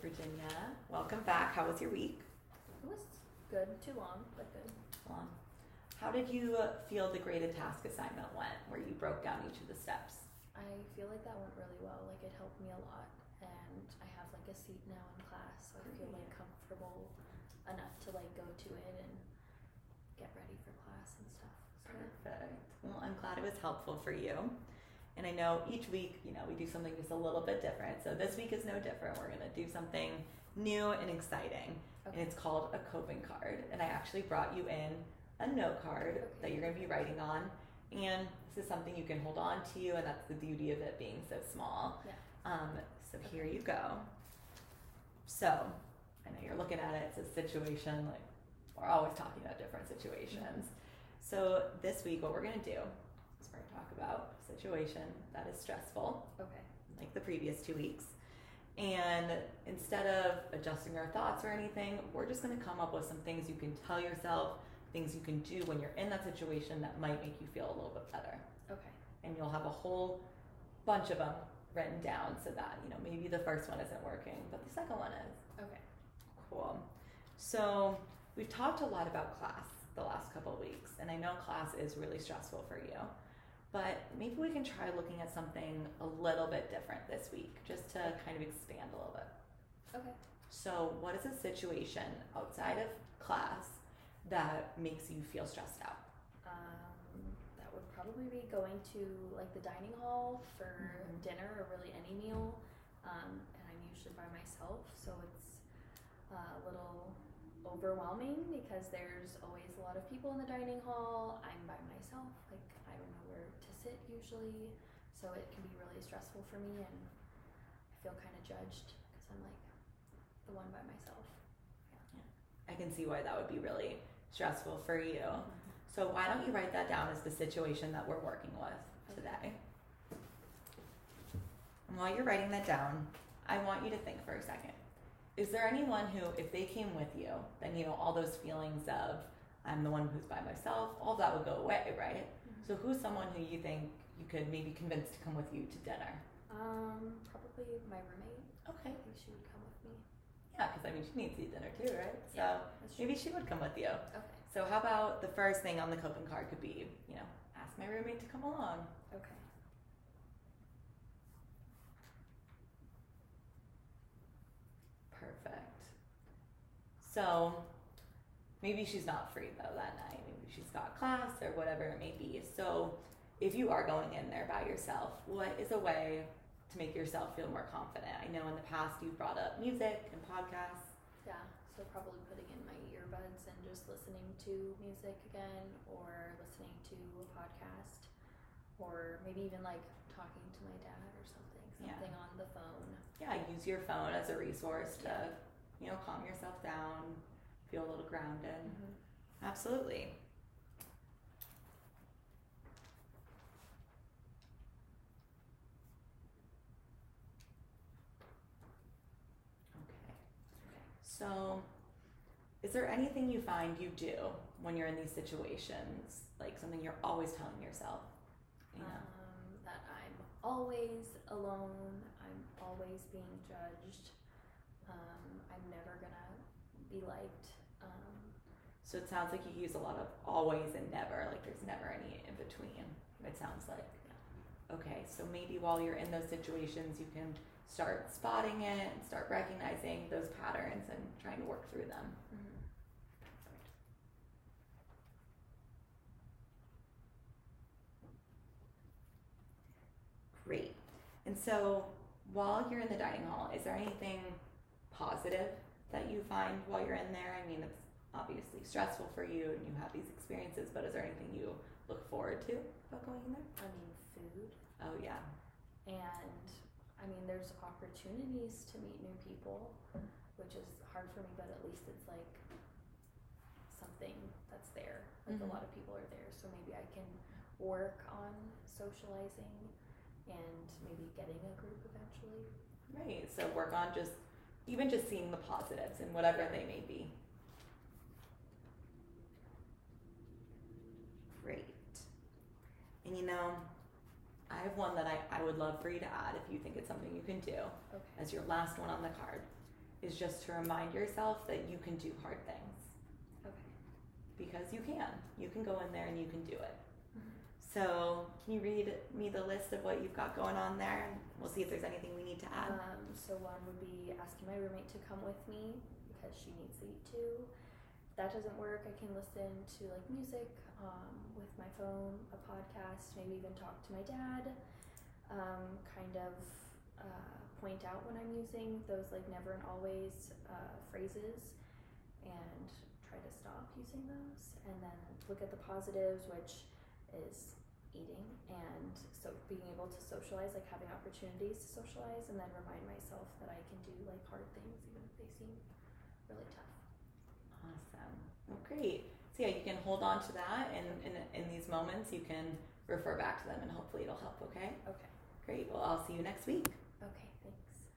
Virginia. Welcome back. How was your week? It was good. Too long, but good. Long. How did you feel the graded task assignment went, where you broke down each of the steps? I feel like that went really well. Like it helped me a lot, and I have like a seat now in class, so I feel like comfortable enough to like go to it and get ready for class and stuff. So, Perfect. Well, I'm glad it was helpful for you. And I know each week, we do something just a little bit different. So this week is no different. We're going to do something new and exciting. Okay. And it's called a coping card. And I actually brought you in a note card that you're going to be writing on. And this is something you can hold on to, and that's the beauty of it being so small. Yeah. So here you go. So I know you're looking at it. It's a situation, like we're always talking about different situations. So this week, what we're going to do is we're going to talk about a situation that is stressful, Okay. like the previous 2 weeks. And instead of adjusting our thoughts or anything, we're just going to come up with some things you can tell yourself, things you can do when you're in that situation that might make you feel a little bit better. Okay. And you'll have a whole bunch of them written down so that, maybe the first one isn't working, but the second one is. Okay. Cool. So we've talked a lot about class the last couple of weeks, and I know class is really stressful for you, but maybe we can try looking at something a little bit different this week, just to kind of expand a little bit. Okay. So what is a situation outside of class that makes you feel stressed out? That would probably be going to like the dining hall for dinner or really any meal. And I'm usually by myself, so it's a little overwhelming because there's always a lot of people in the dining hall. I'm by myself, like I don't know where to sit usually, so it can be really stressful for me, and I feel kind of judged because I'm like the one by myself. I can see why that would be really stressful for you. So why don't you write that down as the situation that we're working with today? And while you're writing that down, I want you to think for a second. Is there anyone who, if they came with you, then all those feelings of I'm the one who's by myself, all that would go away, right? So who's someone who you think you could maybe convince to come with you to dinner? Probably my roommate. Okay. I think she would come with me. Yeah, because she needs to eat dinner too, right? So Yeah, that's true. maybe she would come with you. Okay. So how about the first thing on the coping card could be, ask my roommate to come along. Okay. Perfect. So maybe she's not free though that night. Maybe she's got class or whatever it may be. So if you are going in there by yourself, what is a way to make yourself feel more confident? I know in the past you've brought up music and podcasts. Yeah, so probably putting in my earbuds and just listening to music again, or listening to a podcast, or maybe even like talking to my dad or something on the phone. Yeah, use your phone as a resource to, calm yourself down, feel a little grounded. Absolutely. So, is there anything you find you do when you're in these situations, like something you're always telling yourself? That I'm always alone, I'm always being judged, I'm never gonna be liked. So it sounds like you use a lot of always and never, like there's never any in between, it sounds like. Okay, so maybe while you're in those situations, you can start spotting it and start recognizing those patterns and trying to work through them. Great. And so while you're in the dining hall, is there anything positive that you find while you're in there? I mean, it's obviously stressful for you and you have these experiences, but is there anything you look forward to about going in there? I mean, food. Oh, yeah. And I mean, there's opportunities to meet new people, which is hard for me, but at least it's like something that's there. Like a lot of people are there, so maybe I can work on socializing and maybe getting a group eventually. Right, so work on just seeing the positives in whatever they may be. Great. And I have one that I would love for you to add if you think it's something you can do Okay. as your last one on the card. is just to remind yourself that you can do hard things. Okay. Because you can. You can go in there and you can do it. Mm-hmm. So can you read me the list of what you've got going on there? And we'll see if there's anything we need to add. So one would be asking my roommate to come with me because she needs to eat too. If that doesn't work, I can listen to like music with my phone, a podcast, maybe even talk to my dad. Kind of point out when I'm using those like never and always phrases and try to stop using those. And then look at the positives, which is eating and so being able to socialize, like having opportunities to socialize, and then remind myself that I can do like hard things even if they seem really tough. Awesome. Well, great. So yeah, you can hold on to that, and in these moments you can refer back to them and hopefully it'll help. Okay. Okay. Great. Well, I'll see you next week. Okay.